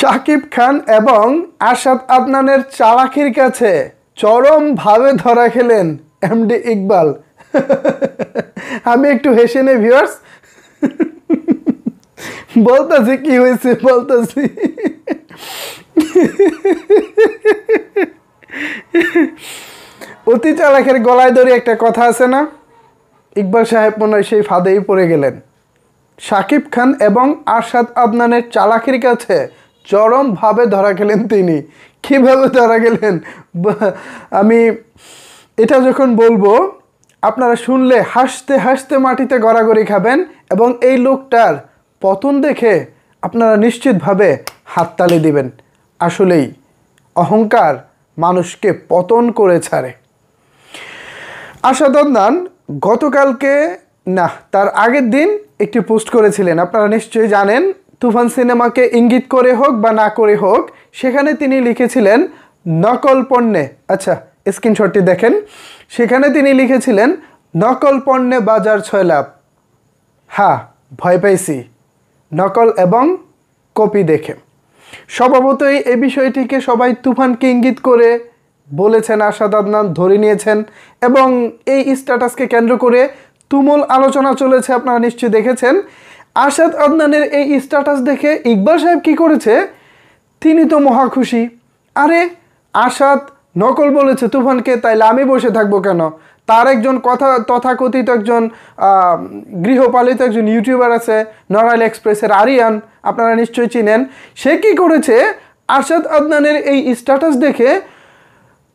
শাকিব খান এবং আরশাদ আদনানের চালাকির কাছে চরমভাবে ধরা খেলেন এমডি ইকবাল। আমি একটু হেসে নেই ভিউয়ার্স, বলতেছি কি হয়েছে বলতেছি। অতি চালাকের গলায় ধরে একটা কথা আছে না, ইকবাল সাহেব মনে হয় সেই ফাঁদেই পড়ে গেলেন। শাকিব খান এবং আরশাদ আদনানের চালাকির কাছে চরমভাবে ধরা খেলেন তিনি। কীভাবে ধরা গেলেন আমি এটা যখন বলবো আপনারা শুনলে হাসতে হাসতে মাটিতে গড়াগড়ি খাবেন, এবং এই লোকটার পতন দেখে আপনারা নিশ্চিতভাবে হাততালি দিবেন। আসলেই অহংকার মানুষকে পতন করে ছাড়ে। আরশাদ আদনান গতকালকে না তার আগের দিন একটি পোস্ট করেছিলেন, আপনারা নিশ্চয়ই জানেন। তুফান সিনেমাকে ইঙ্গিত করে হোক বা না করে হোক, সেখানে তিনি লিখেছিলেন নকল পণ্যে, আচ্ছা স্ক্রিনশটটি দেখেন, সেখানে তিনি লিখেছিলেন নকল পণ্যে বাজার 6 লাখ। হ্যাঁ, ভয় পাইছি নকল এবং কপি দেখে। স্বভাবতই এই বিষয়টিকে সবাই তুফানকে ইঙ্গিত করে বলেছেন, আরশাদ আদনান ধরে নিয়েছেন, এবং এই স্ট্যাটাসকে কেন্দ্র করে তুমুল আলোচনা চলেছে। আপনারা নিশ্চয়ই দেখেছেন আরশাদ আদনানের এই স্ট্যাটাস দেখে ইকবাল সাহেব কী করেছে, তিনি তো মহা খুশি। আরে আরশাদ নকল বলেছে তুফানকে, তাইলে আমি বসে থাকবো কেন? তার একজন তথাকথিত একজন গৃহপালিত একজন ইউটিউবার আছে, নড়াইল এক্সপ্রেসের আরিয়ান, আপনারা নিশ্চয়ই চিনেন। সে কী করেছে, আরশাদ আদনানের এই স্ট্যাটাস দেখে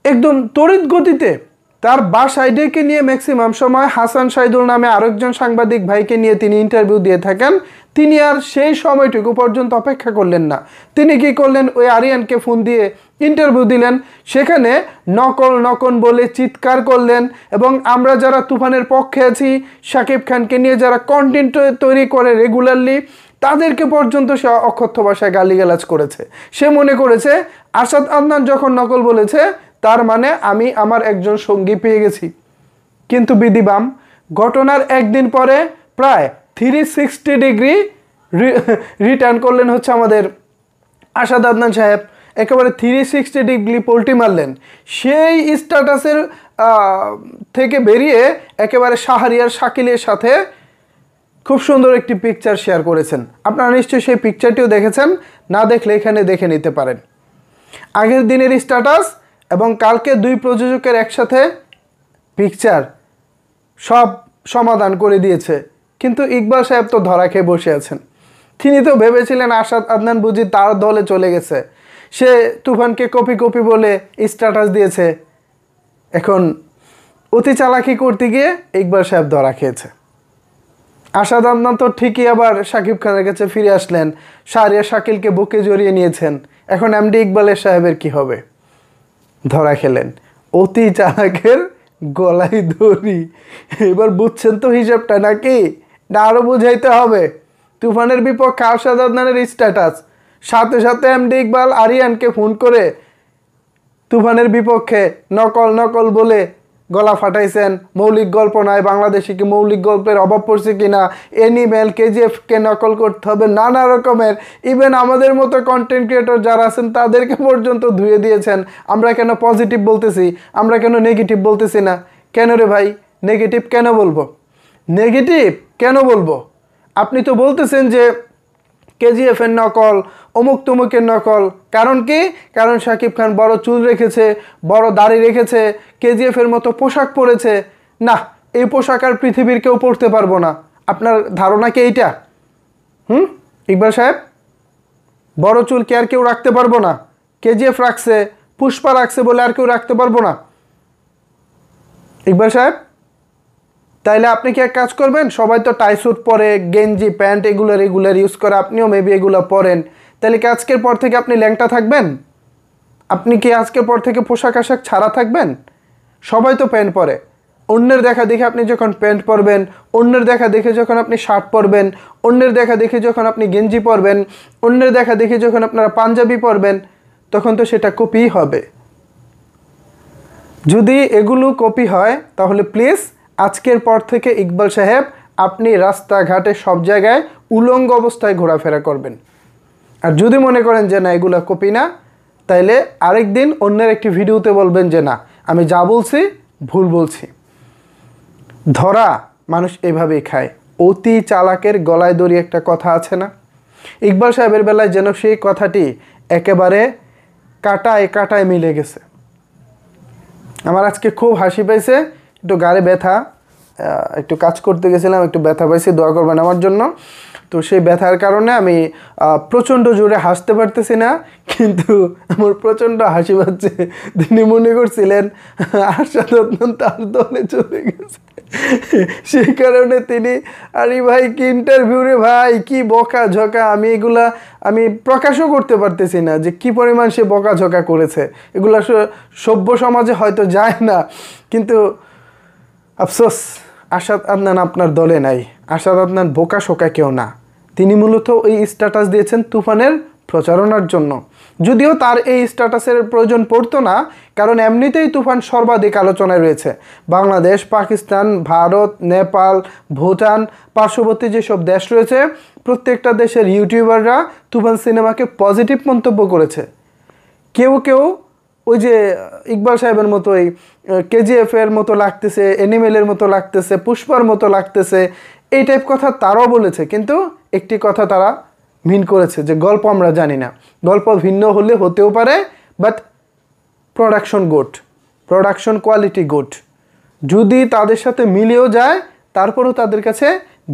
একদম তড়িৎ গতিতে তার বাসায় ডেকে নিয়ে ম্যাক্সিমাম সময় হাসান শাহিদুল নামে আরেকজন সাংবাদিক ভাইকে নিয়ে তিনি ইন্টারভিউ দিয়ে থাকেন। তিনি আর সেই সময়টুকু পর্যন্ত অপেক্ষা করলেন না, তিনি কি করলেন, ওই আরিয়ানকে ফোন দিয়ে ইন্টারভিউ দিলেন। সেখানে নকল নকল বলে চিৎকার করলেন, এবং আমরা যারা তুফানের পক্ষে আছি, শাকিব খানকে নিয়ে যারা কন্টেন্ট তৈরি করে রেগুলারলি, তাদেরকে পর্যন্ত সে অকথ্য ভাষায় গালিগালাজ করেছে। সে মনে করেছে আরশাদ আদনান যখন নকল বলেছে তার মানে আমি আমার একজন সঙ্গী পেয়ে গেছি। কিন্তু বিধিবাম, ঘটনার একদিন পরে প্রায় 360 ডিগ্রি রিটার্ন করলেন হচ্ছে আমাদের আরশাদ আদনান সাহেব, একেবারে 360 ডিগ্রি পোল্টি মারলেন। সেই স্ট্যাটাসের থেকে বেরিয়ে একেবারে শাহরিয়ার শাকিলের সাথে খুব সুন্দর একটি পিকচার শেয়ার করেছেন। আপনারা নিশ্চয়ই সেই পিকচারটিও দেখেছেন, না দেখলে এখানে দেখে নিতে পারেন। আগের দিনের স্ট্যাটাস এবং কালকে দুই প্রযোজকের একসাথে পিকচার সব সমাধান করে দিয়েছে। কিন্তু ইকবাল সাহেব তো ধরা খেয়ে বসে আছেন। তিনি তো ভেবেছিলেন আরশাদ আদনান বুঝি তার দলে চলে গেছে, সে তুফানকে কপি কপি বলে স্ট্যাটাস দিয়েছে। এখন অতি চালাকি করতে গিয়ে ইকবাল সাহেব ধরা খেয়েছে। আরশাদ আদনান তো ঠিকই আবার শাকিব খানের কাছে ফিরে আসলেন, শাহরিয়ার শাকিলকে বুকে জড়িয়ে নিয়েছেন। এখন এমডি ইকবালের সাহেবের কি হবে? ধরা খেলেন অতি চালাকের গলায় দড়ি। এবার বুঝছেন তো হিসাবটা নাকি, না আরও বুঝাইতে হবে? তুফানের বিপক্ষে আরশাদ আদনানের স্ট্যাটাস, সাথে সাথে এমডি ইকবাল আরিয়ানকে ফোন করে তুফানের বিপক্ষে নকল নকল বলে গলা ফাটাইছেন। মৌলিক গল্প নয়, বাংলাদেশে কি মৌলিক গল্পের অভাব পড়ছে কিনা, অ্যানিমেল, কেজিএফকে নকল করতে হবে, নানা রকমের। ইভেন আমাদের মতো কন্টেন্ট ক্রিয়েটর যারা আছেন তাদেরকে পর্যন্ত ধুয়ে দিয়েছেন। আমরা কেন পজিটিভ বলতেছি, আমরা কেন নেগেটিভ বলতেছি না? কেন রে ভাই, নেগেটিভ কেন বলবো? নেগেটিভ কেন বলবো? আপনি তো বলতেছেন যে কেজিএফের নকল, অমুক তমুকের নকল। কারণ কি? কারণ শাকিব খান বড় চুল রেখেছে, বড় দাড়ি রেখেছে, কেজিএফের মতো পোশাক পরেছে। না, এই পোশাক আর পৃথিবীর কেউ পরতে পারবো না। আপনার ধারণা কি এইটা? ইকবাল সাহেব, বড় চুল কি আর কেউ রাখতে পারবো না? কেজিএফ রাখছে, পুষ্পা রাখছে বলে আর কেউ রাখতে পারবো না? ইকবাল সাহেব, তাইলে আপনি কি এক কাজ করবেন, সবাই তো টাই স্যুট পরে, গেঞ্জি প্যান্ট এগুলো রেগুলার ইউজ করে, আপনিও মেবি এগুলো পরেন, তাহলে কি আজকের পর থেকে আপনি ল্যাংটা থাকবেন? আপনি কি আজকের পর থেকে পোশাক আশাক ছাড়া থাকবেন? সবাই তো প্যান্ট পরে। অন্যের দেখা দেখে আপনি যখন প্যান্ট পরবেন, অন্যের দেখা দেখে যখন আপনি শার্ট পরবেন, অন্যের দেখা দেখে যখন আপনি গেঞ্জি পরবেন, অন্যের দেখা দেখে যখন আপনারা পাঞ্জাবি পরবেন, তখন তো সেটা কপি হবে। যদি এগুলো কপি হয় তাহলে প্লিজ আজকের পর থেকে ইকবাল সাহেব আপনি রাস্তাঘাটে সব জায়গায় উলঙ্গ অবস্থায় ঘোরাফেরা করবেন। আর যদি মনে করেন যে না এগুলা কপি না, তাইলে আরেকদিন অন্যের একটি ভিডিওতে বলবেন যে না আমি যা বলছি ভুল বলছি। ধরা মানুষ এভাবেই খায়। অতি চালাকের গলায় দড়ি একটা কথা আছে না? ইকবাল সাহেবের বেলায় যেন সেই কথাটি একেবারে কাটায় কাটায় মিলে গেছে। আমার আজকে খুব হাসি পাইছে, একটু গাড়ি ব্যথা, একটু কাজ করতে গেছিলাম, একটু ব্যথা পাইছি, দোয়া করবেন আমার জন্য। তো সেই ব্যথার কারণে আমি প্রচণ্ড জোরে হাসতে পারতেছি না, কিন্তু আমার প্রচণ্ড হাসি পাচ্ছে। তিনি মনে করছিলেন আরশাদ আদনান তার দলে চলে গেছে, সেই কারণে তিনি আরে ভাই কি ইন্টারভিউ রে ভাই, কি বকা ঝকা, আমি প্রকাশও করতে পারতেছি না যে কি পরিমাণ সে বকা ঝকা করেছে। এগুলা সভ্য সমাজে হয়তো যায় না, কিন্তু আফসোস আরশাদ আদনান আপনার দলে নাই। আরশাদ আদনান বোকা শোকা কেউ না, তিনি মূলত এই স্ট্যাটাস দিয়েছেন তুফানের প্রচারণার জন্য। যদিও তার এই স্ট্যাটাসের প্রয়োজন পড়তো না, কারণ এমনিতেই তুফান সর্বাধিক আলোচনায় রয়েছে। বাংলাদেশ, পাকিস্তান, ভারত, নেপাল, ভুটান, পার্শ্ববর্তী যেসব দেশ রয়েছে প্রত্যেকটা দেশের ইউটিউবাররা তুফান সিনেমাকে পজিটিভ মন্তব্য করেছে। কেউ কেউ ওই যে ইকবাল সাহেবের মতো এই কেজিএফের মতো লাগতেছে, অ্যানিমেলের মতো লাগতেছে, পুষ্পার মতো লাগতেছে, এই টাইপ কথা তারাও বলেছে। কিন্তু একটি কথা তারা মিন করেছে যে গল্প আমরা জানি না, গল্প ভিন্ন হলে হতেও পারে, but production good, production quality good. যদি তাদের সাথে মিলেও যায় তারপরেও তাদের কাছে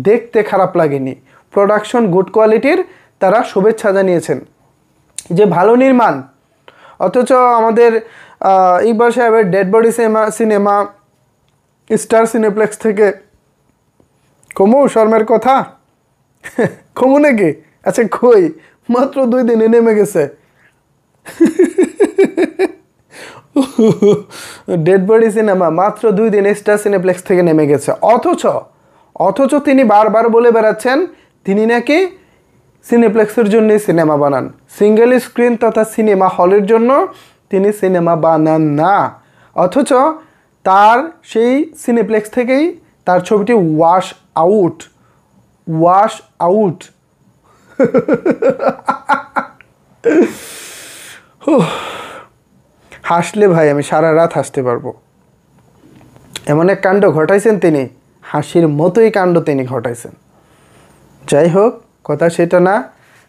দেখতে খারাপ লাগেনি, প্রোডাকশন গুড কোয়ালিটির তারা শুভেচ্ছা জানিয়েছেন যে ভালো নির্মাণ। অথচ আমাদের ইকবাল সাহেবের dead body cinema star cineplex থেকে কমু শর্মের কথা কমু নাকি? আচ্ছা কই, মাত্র 2 দিনে নেমে গেছে। ডেড বডি সিনেমা মাত্র 2 দিন স্টার সিনেপ্লেক্স থেকে নেমে গেছে। অথচ তিনি বারবার বলে বেড়াচ্ছেন তিনি নাকি সিনেপ্লেক্সের জন্যই সিনেমা বানান, সিঙ্গেল স্ক্রিন তথা সিনেমা হলের জন্য তিনি সিনেমা বানান না। অথচ তার সেই সিনেপ্লেক্স থেকেই তার ছবিটি ওয়াশ আউট। হাসলে ভাই আমি সারা রাত হাসতে পারবো, এমন এক কাণ্ড ঘটাইছেন তিনি, হাসির মতোই কাণ্ড তিনি ঘটাইছেন। যাই হোক, কথা সেটা না,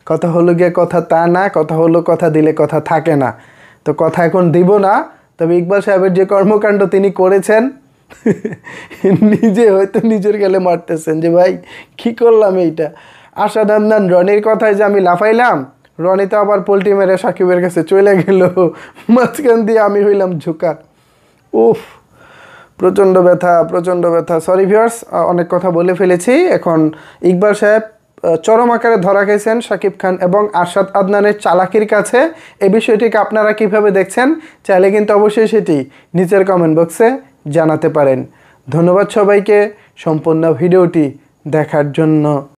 কথা হলো গিয়ে কথা তা না, কথা হলো কথা দিলে কথা থাকে না। তো কথা এখন দিব না, তবে ইকবাল সাহেবের যে কর্মকাণ্ড তিনি করেছেন নিজে হয়তো নিজের গেলে মারতেছেন যে ভাই কী করলাম এইটা। আরশাদ আদনান রনির কথায় যে আমি লাফাইলাম, রনি তো আবার পোল্টি মেরে সাকিবের কাছে চলে গেল, মাঝখান দিয়ে আমি হইলাম ঝুঁকা। উফ, প্রচণ্ড ব্যথা। সরি ভিউয়ার্স, অনেক কথা বলে ফেলেছি। এখন ইকবাল সাহেব চরম আকারে ধরা খেয়েছেন শাকিব খান এবং আরশাদ আদনানের চালাকির কাছে। এই বিষয়টিকে আপনারা কিভাবে দেখছেন চাইলে কিন্তু অবশ্যই সেটি নিচের কমেন্ট বক্সে জানাতে পারেন। ধন্যবাদ সবাইকে সম্পূর্ণ ভিডিওটি দেখার জন্য।